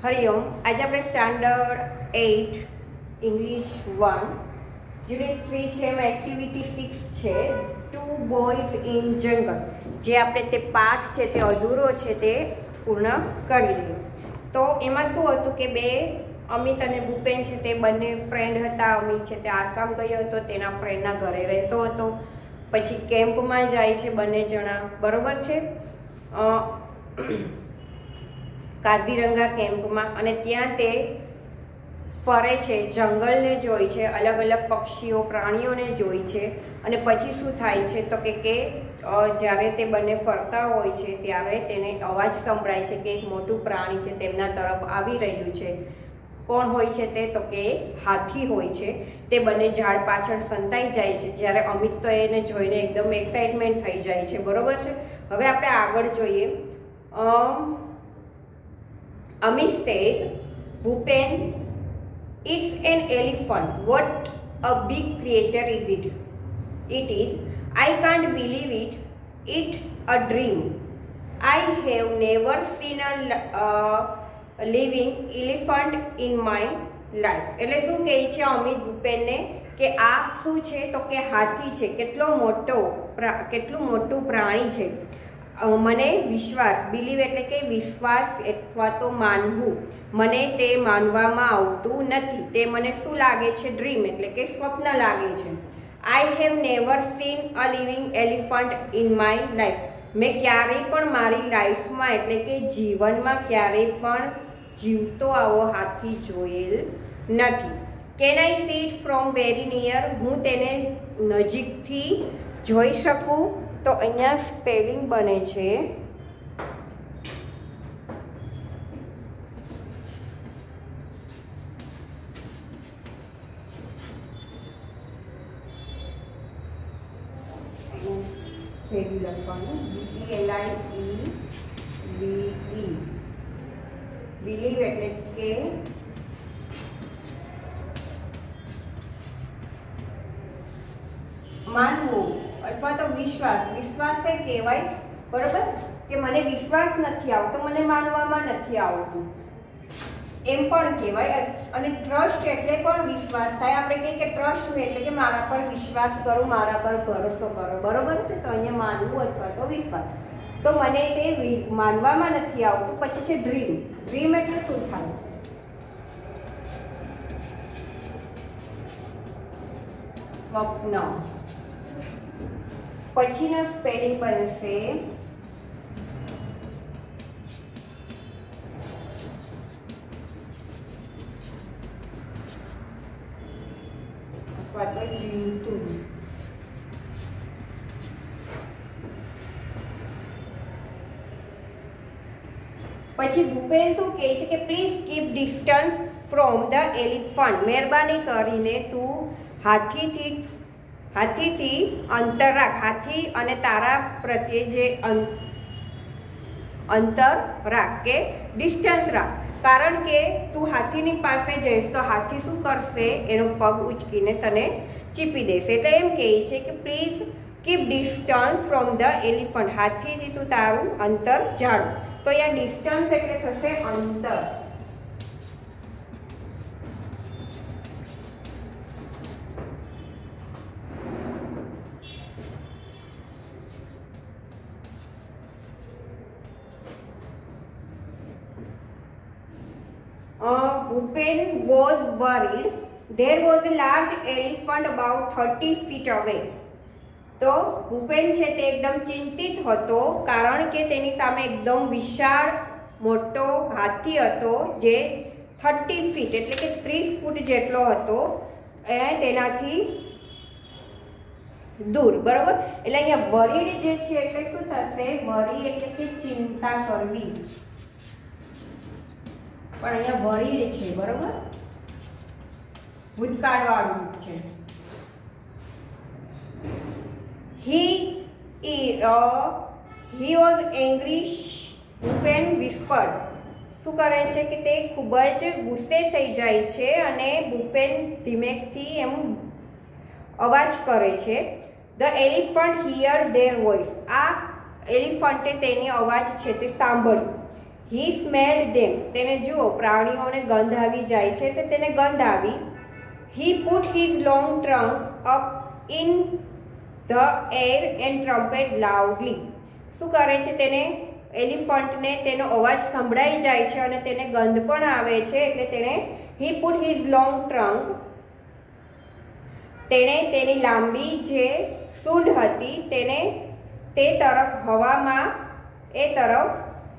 હરિઓમ. આજે આપણે standard 8 English 1 unit 3 છે, એમાં એક્ટિવિટી 6 છે, 2 બોયઝ ઇન જંગલ. જે આપણે તે પાઠ છે તે અધૂરો છે તે પૂર્ણ કરી દઈએ. તો એમાં શું હતું કે બે અમિત અને ભૂપેન છે તે બંને ફ્રેન્ડ હતા. અમિત છે તે આસામ ગયો હતો, તેના ફ્રેન્ડના ઘરે રહેતો હતો. પછી કેમ્પમાં જાય છે બંને જણા, બરોબર છે, કાઝીરંગા કેમ્પમાં. અને ત્યાં તે ફરે છે, જંગલને જોઈ છે, અલગ અલગ પક્ષીઓ પ્રાણીઓને જોઈ છે. અને પછી શું થાય છે તો કે જ્યારે તે બંને ફરતા હોય છે ત્યારે તેને અવાજ સંભળાય છે કે એક મોટું પ્રાણી છે તેમના તરફ આવી રહ્યું છે. કોણ હોય છે તે? તો કે હાથી હોય છે. તે બંને ઝાડ પાછળ સંતાઈ જાય છે. જ્યારે અમિત તો એને જોઈને એકદમ એક્સાઇટમેન્ટ થઈ જાય છે, બરોબર છે. હવે આપણે આગળ જોઈએ. Amit says, Bhupen, it's an elephant. What a big creature is it? It is. I can't believe it. It's a dream. I have never seen a living elephant in my life. એટલે શું કહે છે અમિત ભૂપેનને કે આ શું છે તો કે હાથી છે. કેટલું મોટું પ્રાણી છે. મને વિશ્વાસ, બિલીવ એટલે કે વિશ્વાસ અથવા તો માનવું, મને તે માનવામાં આવતું નથી. તે મને શું લાગે છે? ડ્રીમ એટલે કે સ્વપ્ન લાગે છે. I have never scene a living elephant in my life. મેં ક્યારેય પણ મારી લાઈફમાં એટલે કે જીવનમાં ક્યારેય પણ જીવતો આવો હાથી જોયેલ નથી. Can I C it from very near? હું તેને નજીકથી જોઈ શકું? તો અહીંયા સ્પેલિંગ બને છે લખવાનું BELIEVE. બિલીવ એટલે કે માનવું અથવા તો વિશ્વાસ. વિશ્વાસને કહેવાય, બરોબર, કે મને વિશ્વાસ નથી આવતો, મને માનવામાં નથી આવતું, એમ પણ કહેવાય. અને ટ્રસ્ટ એટલે પણ વિશ્વાસ થાય. આપણે કહીએ કે ટ્રસ્ટ મી એટલે કે મારા પર વિશ્વાસ કરો, મારા પર ભરોસો કરો, બરોબર છે. તો અહીંયા માનવું અથવા તો વિશ્વાસ. તો મને તે માનવામાં નથી આવતું. પછી છે ડ્રીમ. ડ્રીમ એટલે શું થાય? સ્વપ્ન. પછીનો સ્પેલિંગ બનશે અથવા તો જીવતું. પછી ભૂપેન શું કહે છે કે please keep distance from the elephant. મહેરબાની કરીને તું હાથીથી અંતર રાખ. હાથી અને તારા પ્રત્યે જે અંતર રાખ કે ડિસ્ટન્સ રાખ. કારણ કે તું હાથીની પાસે જઈશ તો હાથી શું કરશે? એનો પગ ઉચકીને તને ચીપી દેશે. એટલે એમ કહે છે કે please keep distance from the elephant. હાથીથી તું તારું અંતર જાળ. તો અહીંયા ડિસ્ટન્સ એટલે થશે અંતર. Bhupen was worried. There was a large elephant about 30 feet away. તો ભૂપેન છે તે એકદમ ચિંતિત હતો કારણ કે તેની સામે એકદમ વિશાળ મોટો હાથી હતો જે 30 ફીટ એટલે કે 30 ફૂટ જેટલો હતો તેનાથી દૂર, બરોબર. એટલે અહીંયા વરીડ જે છે એટલે શું થશે? વરી એટલે કે ચિંતા કરવી, પણ અહીંયા વરીડ છે, બરોબર, ભૂતકાળ વાળું છે. He was angry. Bhupen whispered. શું કરે છે કે તે ખૂબ જ ગુસ્સે થઈ જાય છે અને ભૂપેન ધીમેથી એમ અવાજ કરે છે. The elephant heard their voice. આ એલિફન્ટે તેની અવાજ છે તે સાંભળ્યું. હી સ્મેલ્ડ ધેમ, તેને જુઓ પ્રાણીઓને ગંધ આવી જાય છે એટલે તેને ગંધ આવી. હી put his long trunk up in the air and trumpet loudly. શું કરે છે, તેને એલિફન્ટને તેનો અવાજ સંભળાઈ જાય છે અને તેને ગંધ પણ આવે છે એટલે તેને હી પુટ હિઝ લોંગ ટ્રંક, તેણે તેની લાંબી જે સૂંઢ હતી તેને તે તરફ હવામાં એ તરફ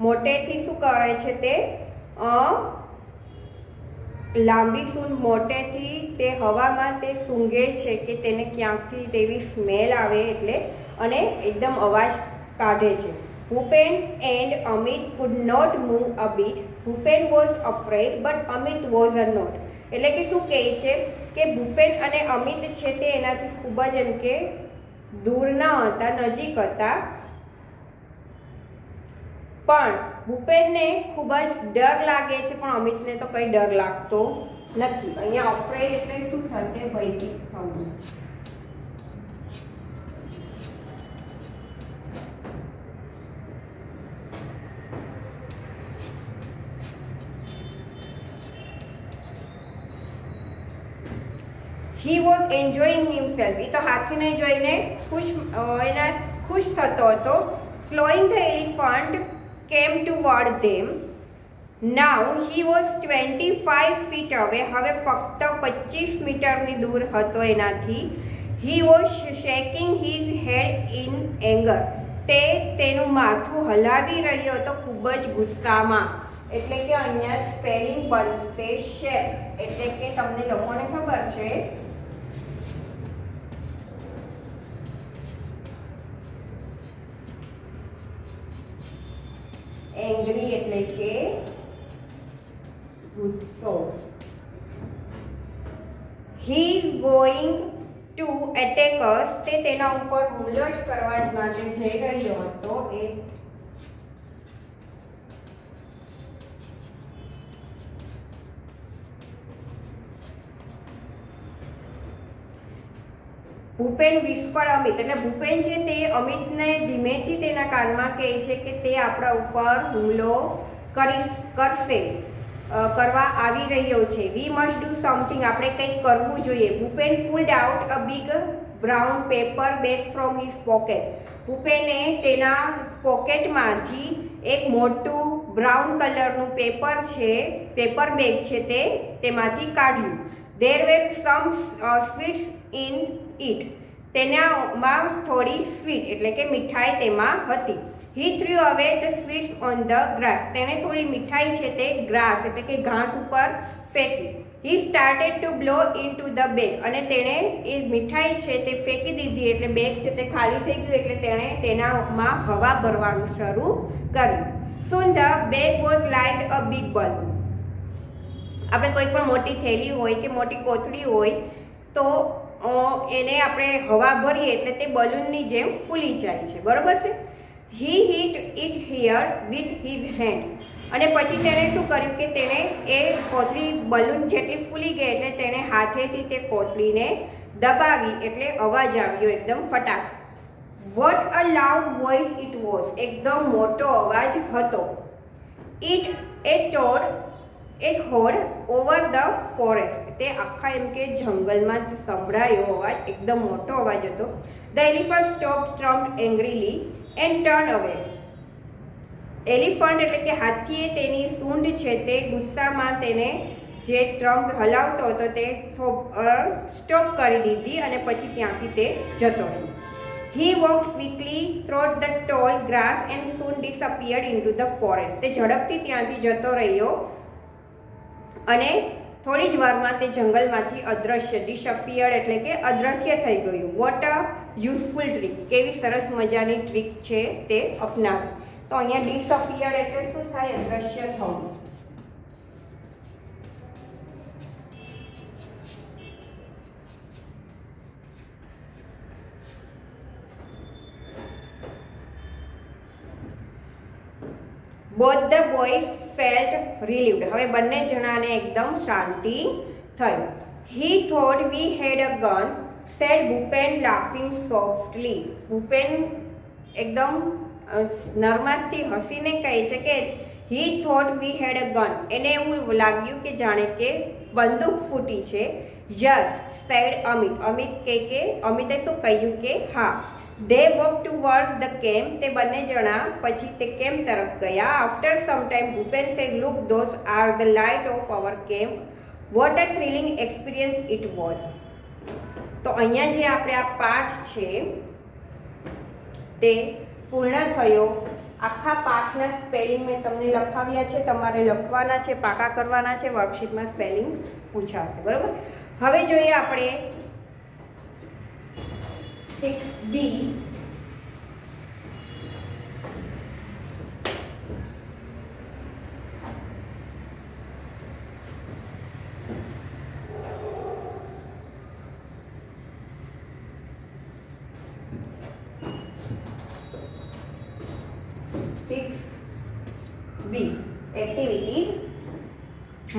મોટેથી શું કરે છે, તે લાંબી સૂંઢ મોટેથી તે હવામાં તે સૂંઘે છે કે તેને ક્યાંકથી તેવી સ્મેલ આવે એટલે અને એકદમ અવાજ કાઢે છે. Bhupen and Amit could not move a bit. Bhupen was afraid but Amit was not. એટલે કે શું કહે છે કે ભૂપેન અને અમિત છે તે એનાથી ખૂબ જ એમ કે દૂર ન હતા, નજીક હતા, પણ ભૂપેનને ખૂબ જ ડર લાગે છે પણ અમિતને તો કંઈ ડર લાગતો નથી. અહીંયા અફ્રેડ એટલે શું થશે, ભયભીત થવું. He was enjoying himself. એ તો હાથીને જોઈને ખુશ થતો હતો. Slowing the elephant came toward them. Now he was 25 feet away. હવે ફક્ત 25 મીટરની દૂર હતો એનાથી. He was shaking his head in anger. તે તેનું માથું હલાવી રહ્યો હતો ખૂબ જ ગુસ્સામાં. એટલે કે અહીંયા સ્પેલિંગ બનશે શેક. એટલે કે તમને લોકોને ખબર છે એંગ્રી એટલે કે ગુસ્સો. He is going to attack us. તે તેના ઉપર હુમલો જ કરવા માટે જઈ રહ્યો હતો. એ ભૂપેન વિસ્પર અમિત, એટલે ભૂપેન છે તે અમિતને ધીમેથી તેના કાનમાં કહે છે કે તે આપણા ઉપર હુમલો કરશે, કરવા આવી રહ્યો છે. વી મસ્ટ ડુ સમથિંગ, આપણે કંઈક કરવું જોઈએ. Bhupen pulled out a big brown paper bag from his pocket. ભૂપેને તેના પોકેટમાંથી એક મોટું બ્રાઉન કલરનું પેપર બેગ છે તે તેમાંથી કાઢ્યું. There were some sweets in it, તેનામાં થોડી સ્વીટ એટલે કે મીઠાઈ તેમાં હતી. He threw away the sweets on the grass, તેને થોડી મીઠાઈ છે તે ગ્રાસ એટલે કે ઘાસ ઉપર ફેંકી. He started to blow in to the bag, અને તેણે એ મીઠાઈ છે તે ફેંકી દીધી એટલે બેગ છે તે ખાલી થઈ ગયું એટલે તેણે તેનામાં હવા ભરવાનું શરૂ કર્યું. Soon the bag was like a big balloon. આપણે કોઈ પણ મોટી થેલી હોય કે મોટી કોથળી હોય તો એને આપણે હવા ભરીએ એટલે તે બલૂનની જેમ ફૂલી જાય છે, બરોબર છે. He hit it here with his hand, અને પછી તેણે શું કર્યું કે તેને એ કોથળી બલૂન જેટલી ફૂલી ગઈ એટલે તેણે હાથેથી તે કોથળીને દબાવી એટલે અવાજ આવ્યો એકદમ ફટાક. What a loud voice it was, એકદમ મોટો અવાજ હતો. It echoed over the forest, તે આખા એમ કે જંગલમાં સંભળાયો અવાજ, એકદમ મોટો અવાજ હતો. The elephant stop trumped angrily and turn away. Elephant એટલે કે હાથીએ તેની સૂંઢ છે તે ગુસ્સામાં તેને જે ટ્રમ્પ હલાવતો હતો તે સ્ટોપ કરી દીધી અને પછી ત્યાંથી તે જતો રહ્યો. He walked quickly through the tall grass and soon disappeared into the forest. તે ઝડપથી ત્યાંથી જતો રહ્યો અને થોડી જ વારમાં તે જંગલમાંથી અદ્રશ્ય, ડિસઅપિયર્ડ એટલે કે અદ્રશ્ય થઈ ગયું. વોટ અ યુઝફુલ ટ્રીક, કેવી સરસ મજાની ટ્રીક છે તે અપનાવી. તો અહીંયા ડિસઅપિયર્ડ એટલે શું થાય, અદ્રશ્ય થવું. Both the boys felt relieved. હવે બંને જણાને એકદમ શાંતિ થઈ. He thought we had a gun, said Bhupen laughing softly. Bhupen એકદમ નરમાશથી હસીને કહે છે કે he thought we had a gun. એને એવું લાગ્યું કે જાણે કે બંદૂક ફૂટી છે. Yes sad Amit. અમિતે શું કહ્યું કે હા. They walked towards the camp. તે બંને જણા પછી તે કેમ્પ તરફ ગયા. After some time, Bhupen said, "Look, those are the light of our camp. What a thrilling experience it was." તો અહીંયા જે આપણે આ પાઠ છે તે પૂર્ણ થયો. આખા પાઠના સ્પેલિંગ મેં તમને લખાવ્યા છે, તમારે લખવાના છે, પાકા કરવાના છે. વર્કશીટમાં સ્પેલિંગ પૂછાશે. બરાબર. હવે જોઈએ આપણે 6B. B. Activities.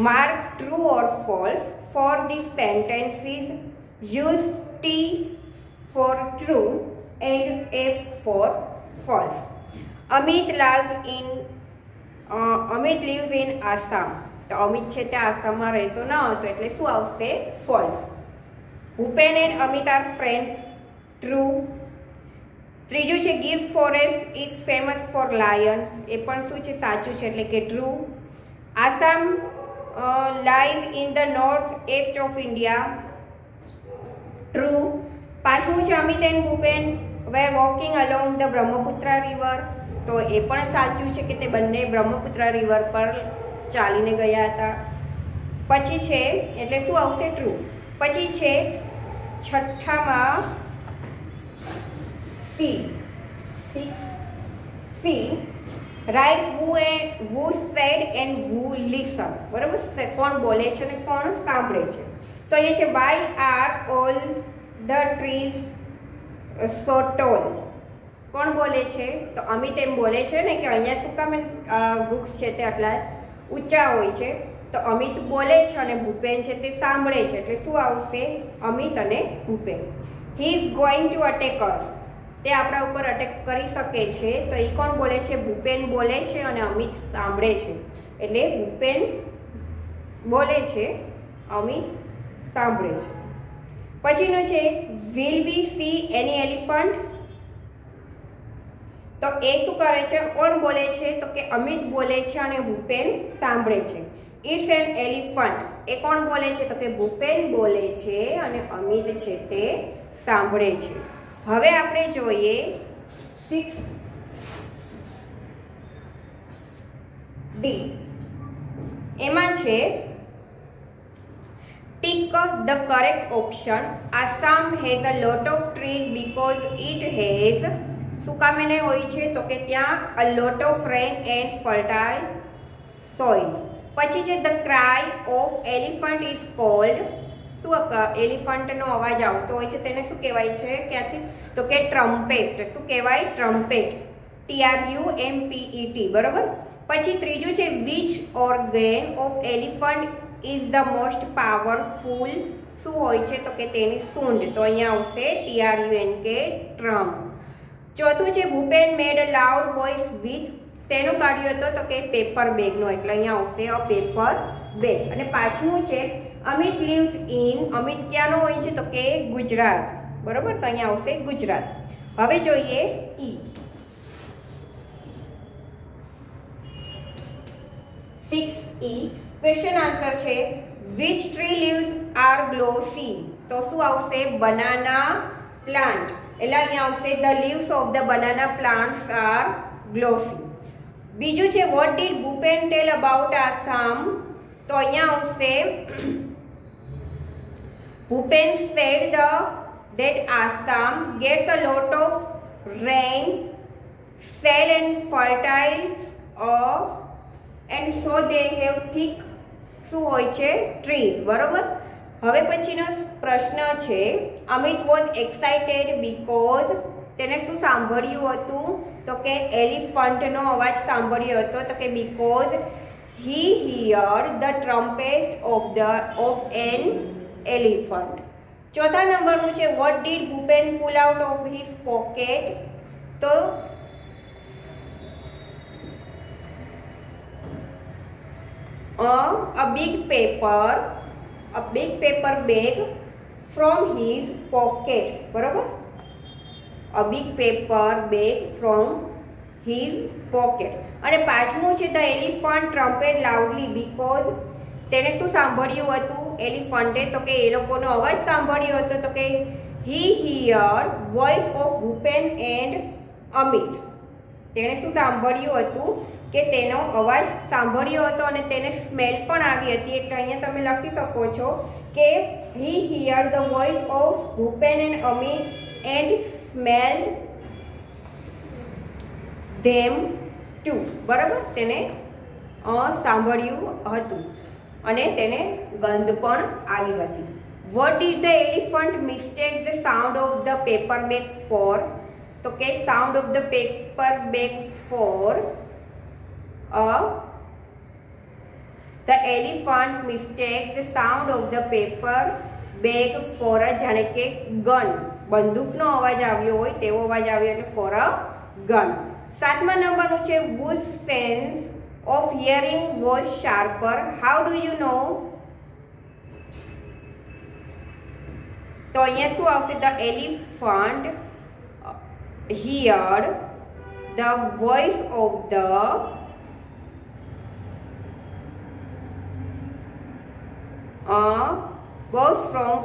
Mark true or false. For these sentences, use T for true and F for false. Amit lives in Assam. તો અમિત છે તે આસામમાં રહેતો ન હતો એટલે શું આવશે? False. Bhupen and Amit are friends. True. ત્રીજું છે Gir forest is famous for lion. એ પણ શું છે? સાચું છે એટલે કે true. Assam lies in the north east of India. True. પાછું છે Amit and Bhupen were walking along the Brahmaputra river. તો એ પણ સાચું છે કે તે બંને બ્રહ્મપુત્રા રિવર પર ચાલીને ગયા હતા. પછી છે એટલે શું આવશે? ટ્રુ. પછી છે છઠ્ઠામાં C. Right who said and who listen. બરાબર. કોણ બોલે છે અને કોણ સાંભળે છે. તો અહીંયા છે why are all the trees so tall. કોણ બોલે છે? તો અમિત એમ બોલે છે ને કે અહીંયા શું કામ વૃક્ષ છે તે આટલા ઊંચા હોય છે. તો અમિત બોલે છે અને ભૂપેન છે તે સાંભળે છે એટલે શું આવશે? અમિત અને Bhupen. he is going to attack us. તે આપણા ઉપર અટેક કરી શકે છે. તો એ કોણ બોલે છે? ભૂપેન બોલે છે અને અમિત સાંભળે છે એટલે ભૂપેન બોલે છે, અમિત સાંભળે છે. પછીનું છે will we see any elephant. તો એ શું કરે છે? કોણ બોલે છે? તો કે અમિત બોલે છે અને ભૂપેન સાંભળે છે. It's an elephant. એ કોણ બોલે છે? તો કે ભૂપેન બોલે છે અને અમિત છે તે સાંભળે છે. હવે આપણે જોઈએ 6D. એમાં છે tick the correct option. Assam has a lot of trees because it has. શું કામ એને હોય છે? તો કે ત્યાં a lot of rain and fertile soil. પછી છે the cry of elephant is called. શું એલિફન્ટનો અવાજ આવતો હોય છે તેને શું કહેવાય છે? ક્યાંથી? તો કે ટ્રમ્પેટ. શું કહેવાય? ટ્રમ્પેટ. TRUMPET. બરોબર. પછી ત્રીજું છે which organ of elephant is the most powerful. શું હોય છે? તો કે તેની સૂંઢ. તો અહીંયા આવશે TRUNK ટ્રમ્પ. ચોથું છે ભૂપેન મેડ અ લાઉડ વોઇસ વિથ. તેનું કાઢ્યું હતું તો કે પેપર બેગનો એટલે અહીંયા આવશે અ પેપર બેગ. અને પાંચમું છે અમિત lives in. અમિત ક્યાંનો હોય છે? તો કે ગુજરાત. બરોબર. તો અહીંયા આવશે ગુજરાત. હવે જોઈએ E. 6E. ક્વેશ્ચન આન્સર છે which tree leaves are glossy. તો શું આવશે? Banana plant. એટલે અહીંયા આવશે the leaves of the banana plants are glossy. બીજું છે what did Bhupen tell about Assam. તો અહીંયા આવશે Bhupen said that Assam gets a lot of rain, soil and fertile and so they have thick શું હોય છે? trees. બરોબર. હવે પછીનો પ્રશ્ન છે અમિત વોઝ એક્સાઇટેડ બીકોઝ. તેને શું સાંભળ્યું હતું? તો કે એલિફન્ટનો અવાજ સાંભળ્યો હતો. તો કે because he heard the trumpet of an elephant. ચોથા નંબરનું છે what did Bhupen pull out of his pocket. તો a big paper bag from his pocket. બરોબર, a big paper bag from his pocket. અને પાંચમું છે the elephant trumpet loudly because તેને શું સાંભળ્યું હતું એલિફન્ટે? તો કે એ લોકોનો અવાજ સાંભળ્યો હતો. તો કે he heard voice of Bhupen and Amit. તેણે શું સાંભળ્યું હતું કે તેનો અવાજ સાંભળ્યો હતો અને તેને સ્મેલ પણ આવી હતી. એટલે અહીંયા તમે લખી શકો છો કે he heard the voice of Bhupen and Amit and smelled them too. બરાબર, તેને સાંભળ્યું હતું અને તેને ગંધ પણ આવી હતી. What did the elephant mistake the sound of the paper bag for? તો કે sound of the paper bag for the elephant mistake the sound of the paper bag for a, જાણે કે ગન, બંદૂકનો અવાજ આવ્યો હોય તેવો અવાજ આવ્યો એટલે for a gun. 7મા નંબરનું છે whose sense of hearing was sharper? How do you know? તો અહીંયા શું આવશે? the elephant heard the voice of the was from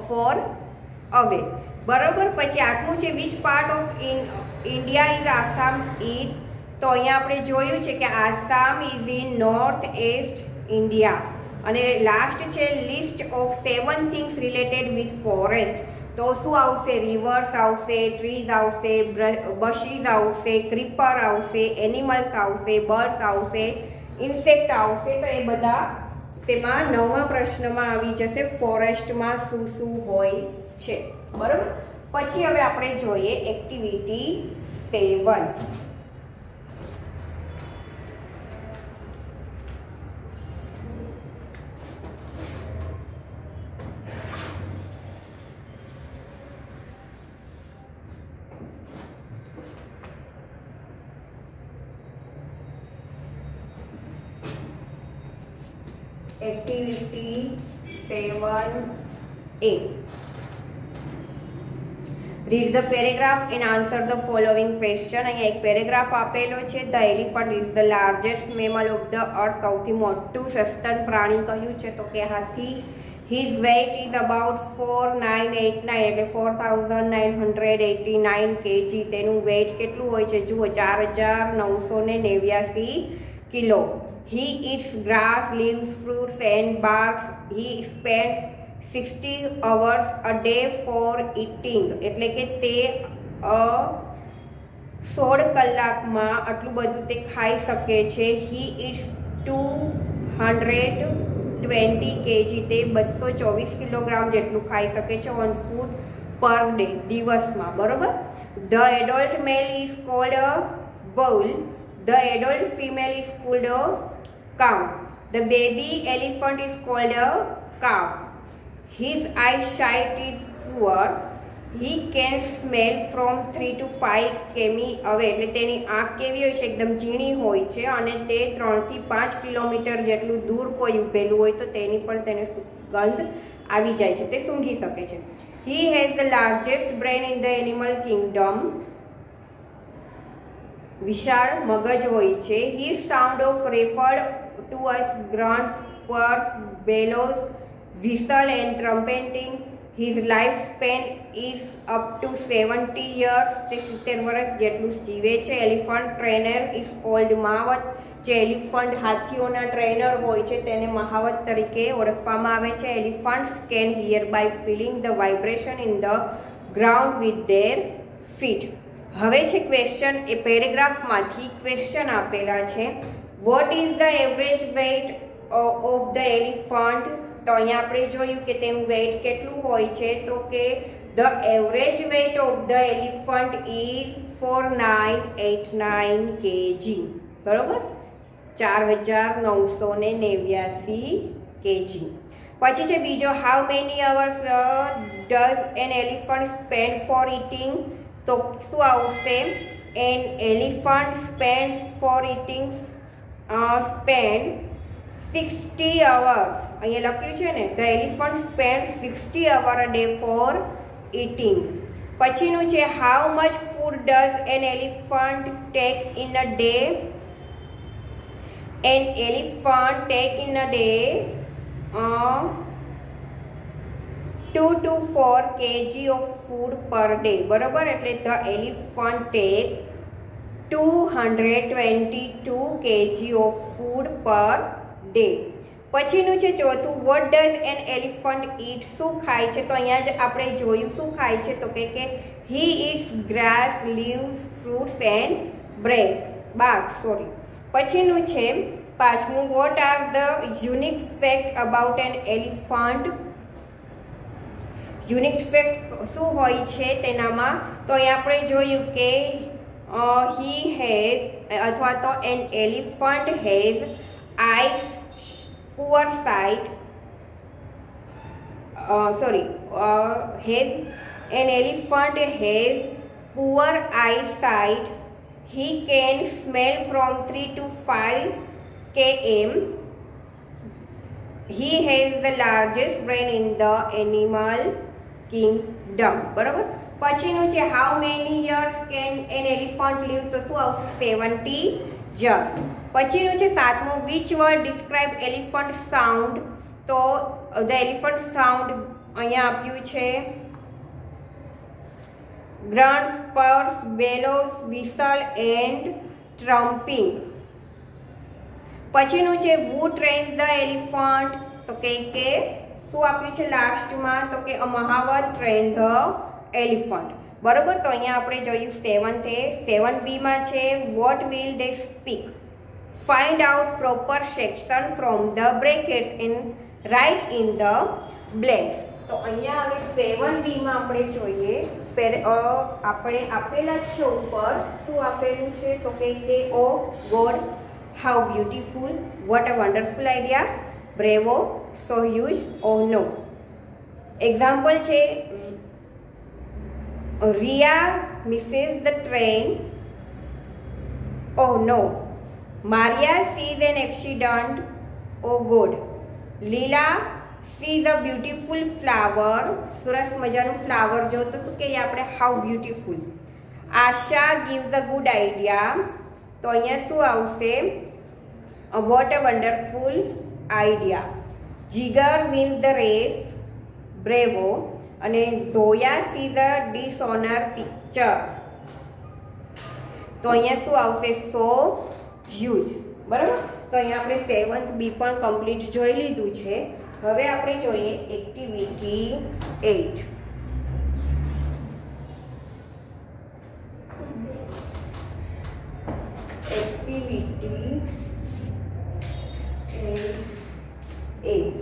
far away. બરાબર. પછી 8મું છે which part of India is Assam in? તો અહીંયા આપણે જોયું છે કે Assam is in north east India. અને લાસ્ટ છે list of 7 things related with forest. તો શું આવશે? રિવર્સ આવશે, ટ્રીઝ આવશે, બશીઝ આવશે, ક્રીપર આવશે, એનિમલ્સ આવશે, બર્ડ્સ આવશે, ઇન્સેક્ટ આવશે. તો એ બધા તેમાં 9મા પ્રશ્નમાં આવી જશે ફોરેસ્ટમાં શું શું હોય છે. બરાબર. પછી હવે આપણે જોઈએ activity 7. Activity 7A. Read the paragraph and answer the following question. અહીંયા એક પેરેગ્રાફ આપેલો છે. The elephant is the largest mammal of the earth. સૌથી મોટું સસ્તન પ્રાણી કહ્યું છે તો કે હાથી. His weight is about 4989 એટલે 4989 kg. તેનું વેઇટ કેટલું હોય છે? જુઓ 4989 kilo. He eats grass, leaves, fruits and barks. He spends 60 hours a day for eating. એટલે કે તે 16 કલાકમાં આટલું બધું તે ખાઈ શકે છે. He eats 220 kg. તે 224 કિલોગ્રામ જેટલું ખાઈ શકે છે on food per day, દિવસમાં. બરોબર. The adult male is called a bull. The adult female is called a cow. The baby elephant is called a calf. His eyesight is poor. He can smell from 3 to 5 km away. એટલે તેની આંખ કેવી હોય છે? એકદમ ઝીણી હોય છે અને તે 3 થી 5 કિલોમીટર જેટલું દૂર કોઈ ઊભેલું હોય તો તેની પણ તેને ગંધ આવી જાય છે, તે સૂંઘી શકે છે. He has the largest brain in the animal kingdom. વિશાળ મગજ હોય છે. His sound of referred to as grunts, purrs, bellows, whistle and trumpeting. His lifespan is up to 70 years. તે 70 વર્ષ જેટલું જીવે છે. Elephant trainer is called mahout. જે એલિફન્ટ હાથીઓના ટ્રેનર હોય છે તેને મહાવત તરીકે ઓળખવામાં આવે છે. Elephants can hear by feeling the vibration in the ground with their feet. હવે છે ક્વેશ્ચન. એ પેરેગ્રાફમાંથી ક્વેશ્ચન આપેલા છે. What is the average weight of the elephant? તો અહીંયા આપણે જોયું કે તેનું વેઇટ કેટલું હોય છે તો કે the average weight of the elephant is 4989 kg. બરોબર, 4989 kg. પછી છે બીજો, how many hours does an elephant spend for eating? તો શું આવશે? An elephant spend for eating spend 60 hours. અહીંયા લખ્યું છે ને, the elephant spends 60 hours a day for eating. પછીનું છે how much food does an elephant take in a day? An elephant take in a day 2 to 4 kg of food per day. બરાબર, એટલે the elephant take 222 kg of food per day. પછીનું છે ચોથું what does an elephant eat? શું ખાય છે? તો અહીંયા જ આપણે જોયું શું ખાય છે, તો કે he eats grass, leaves, fruits and bark. પછીનું છે પાંચમું what are the unique fact about an elephant? Unique fact શું હોય છે તેનામાં? તો અહીં આપણે જોયું કે he has અથવા તો an elephant has eyes, poor sight, has an elephant has poor eyesight. He can smell from 3 to 5 km. He has the largest brain in the animal kingdom. બરાબર. પછીનું છે how many years can an elephant live? તો શું આવશે? 70 years. પછીનું છે સાતમું which word describe elephant sound? તો the elephant sound અહીંયા આપ્યું છે grunts, purrs, bellows, whistle and trumping. પછીનું છે who trains the elephant? તો કે શું આપ્યું છે લાસ્ટમાં? તો કે a Mahavat train the elephant. બરોબર. તો અહીંયા આપણે જોયું 7th એ 7B માં છે what will they speak? Find out proper section from the brackets and write in the blanks. તો અહીંયા હવે 7B માં આપણે જોઈએ આપણે આપેલા છે ઉપર શું આપેલું છે? તો કે oh God, how beautiful, what a wonderful idea, bravo, so huge, oh no. Example છે Ria misses the train, oh no. Maria sees an accident, oh God. Leela sees a beautiful flower, સરસ મજાનું flower જો તો શું કહીએ આપણે? how beautiful. Asha gives a good idea, તો અહીંયા શું આવશે? what a wonderful idea. Jigar wins the race, bravo. અને Zoya sees a dishonor picture, તો અહીંયા શું આવશે? so huge. બરાબર. તો અહીંયા આપણે 7th B પણ કમ્પ્લીટ જોઈ લીધું છે. હવે આપણે જોઈએ activity 8. Activity 8.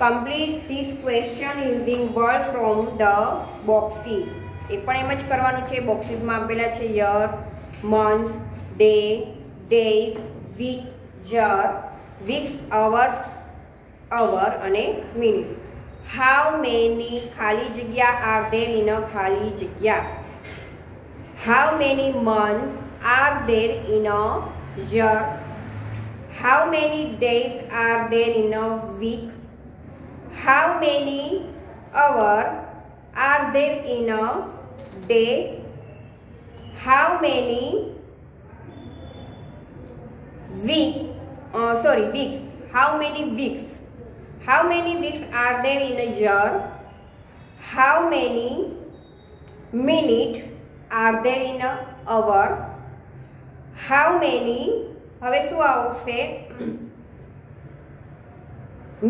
Complete this question using words from the boxes. એ પણ એમ જ કરવાનું છે. બોક્સીસમાં આપેલા છે year, month, day, days, week, year, weeks, hour અને minute. How many ખાલી જગ્યા are there in a ખાલી જગ્યા? How many months are there in a year? How many days are there in a week? How many hours are there in a day? How many weeks? How many weeks? How many weeks are there in a year? How many minutes are there in a hour? How many? હવે શું આવશે?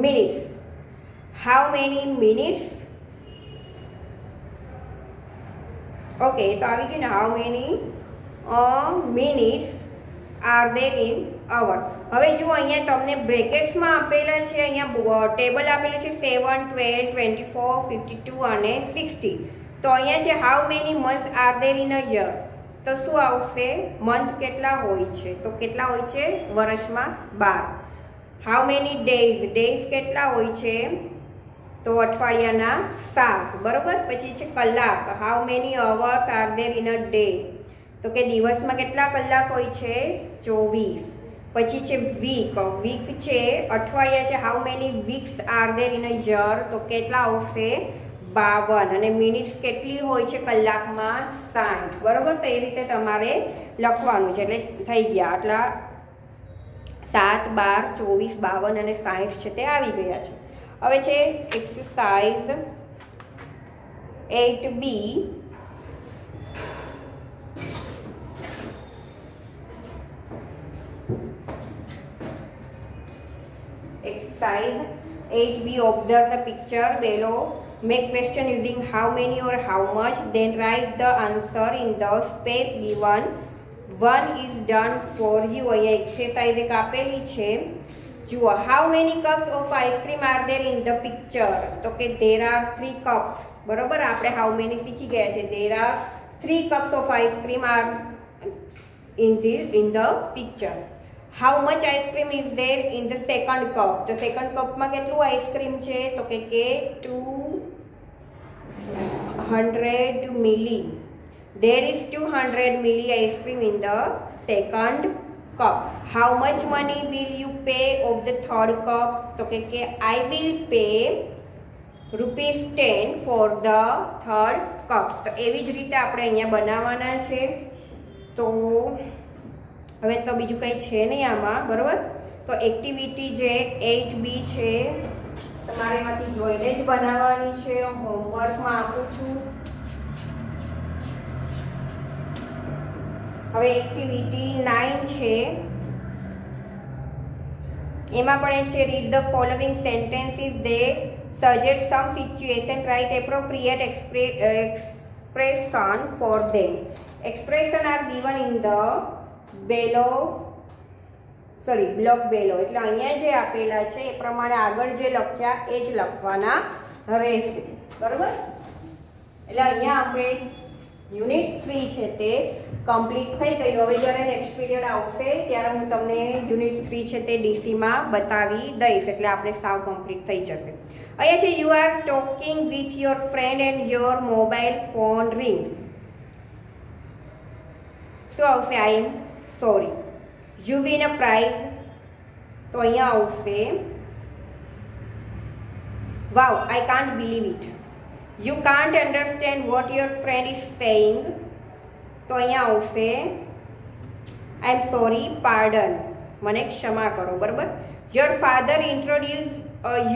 minutes. How many minutes? Okay, તો આવી ગયું ને how many minutes are there in hour. હવે જુઓ અહીંયા તમને બ્રેકેટ્સમાં આપેલા છે, અહીંયા ટેબલ આપેલું છે 7, 12, 24, 52 અને 60. તો અહીંયા છે how many months are there in a year? તો શું આવશે? મંથ કેટલા હોય છે? તો કેટલા હોય છે વર્ષમાં? 12. how many days? ડેઝ કેટલા હોય છે? તો અઠવાડિયાના 7. બરોબર. પછી છે કલાક. how many hours are there in a day? તો કે દિવસમાં કેટલા કલાક હોય છે? 24. પછી છે વીક, વીક છે અઠવાડિયા છે. How many weeks are there in a year, તો કેટલા આવશે 52. અને મિનિટ્સ કેટલી હોય છે કલાકમાં 60, બરોબર. તો એ રીતે તમારે લખવાનું છે. એટલે થઈ ગયા આટલા 7, 12, 24, 52 અને 60 છે તે આવી ગયા છે. હવે છે exercise 8B. Exercise 8B. Observe the picture below. Make question using how many or how much. Then write the answer in the space given. One is done for you. અહીંયા એક્સરસાઇઝ એક આપેલી છે. જુઓ, how many cups of ice cream are there in the picture? તો કે there are 3 cups. બરોબર. આપણે how many શીખી ગયા છે. There are 3 cups of ice cream are in the picture. How much ice cream is there in the second cup? તો second કપમાં કેટલું આઈસ્ક્રીમ છે? તો કે 200 milli. There is 200 milli ice cream in the second cup. How much money will you pay of the third cup? તો કે I will pay ₹10 for the third cup. તો એવી જ રીતે આપણે અહીંયા બનાવવાના છે. તો હવે તો બીજું કંઈ છે નહીં આમાં, બરાબર. તો એક્ટિવિટી જે 8B છે તમારે એમાંથી જોઈને જ બનાવવાની છે. હોમવર્કમાં આપું છું. હવે એક્ટિવિટી 9 છે. એમાં પણ એ છે read the following sentences they suggest some situation write appropriate expression for them. Expression are given in the block below. એટલે અહીંયા જે આપેલા છે એ પ્રમાણે આગળ જે લખ્યા એ જ લખવાના રહેશે, બરોબર. એટલે અહીંયા આપણે યુનિટ 3 છે તે કમ્પ્લીટ થઈ ગયું. હવે જ્યારે નેક્સ્ટ પીરિયડ આવશે ત્યારે હું તમને યુનિટ 3 છે તે ડીસીમાં બતાવી દઈશ. એટલે આપણે સાવ કમ્પ્લીટ થઈ જશે. અહીંયા છે you are talking with your friend and your mobile phone ring. શું આવશે? I am sorry. You win a prize. તો અહીંયા આવશે wow, I can't believe it. You can't understand what your friend is saying. તો અહીંયા આવશે I am sorry, pardon. મને ક્ષમા કરો, બરાબર. Your father introduced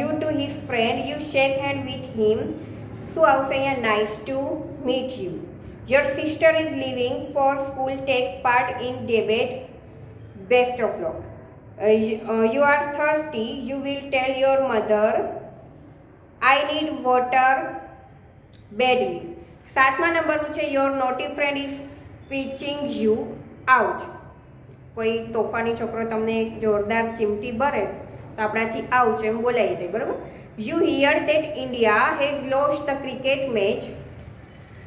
you to his friend. You shake hand with him. શું આવશે અહીંયા? nice to meet you. Your sister is leaving for school. Take part in debate. Best of luck. You are thirsty. You will tell your mother I need water badly. 7મા નંબરનું છે your naughty friend is pitching you out. કોઈ તોફાની છોકરો તમને એક જોરદાર ચીમટી ભરે તો આપણાથી આઉચ એમ બોલાઈ જાય, બરાબર. You hear that India has lost the cricket match.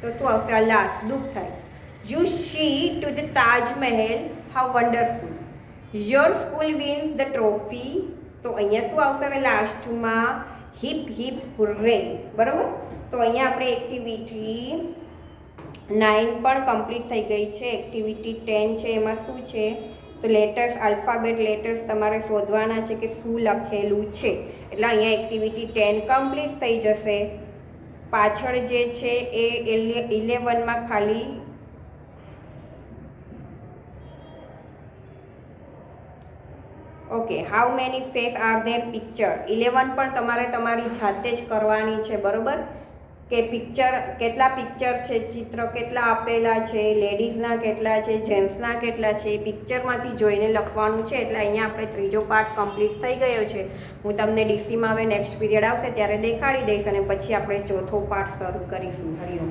તો શું આવશે? અલાસ, દુઃખ થાય. You see to the Taj Mahal. How wonderful. Your school wins the trophy. તો અહીંયા શું આવશે? હવે લાસ્ટમાં હિપ હિપ હુર્રે, બરાબર. તો અહીંયા આપણે એક્ટિવિટી 9 પણ કમ્પ્લીટ થઈ ગઈ છે. એક્ટિવિટી 10 છે. એમાં શું છે? તો લેટર્સ, આલ્ફાબેટ લેટર્સ તમારે શોધવાના છે કે શું લખેલું છે. એટલે અહીંયા એક્ટિવિટી 10 કમ્પ્લીટ થઈ જશે. પાછળ જે છે એ 11માં ખાલી okay how many face are there picture. 11 પણ તમારે તમારી જાતે જ કરવાની છે, બરોબર. કે પિક્ચર કેટલા પિક્ચર છે, ચિત્ર કેટલા આપેલા છે, લેડીઝના કેટલા છે, જેન્ટ્સના કેટલા છે, એ પિક્ચરમાંથી જોઈને લખવાનું છે. એટલે અહીંયા આપણે ત્રીજો પાર્ટ કમ્પ્લીટ થઈ ગયો છે. હું તમને ડીસીમાં હવે નેક્સ્ટ પીરિયડ આવશે ત્યારે દેખાડી દઈશ અને પછી આપણે ચોથો પાર્ટ શરૂ કરીશું. હરિઓમ.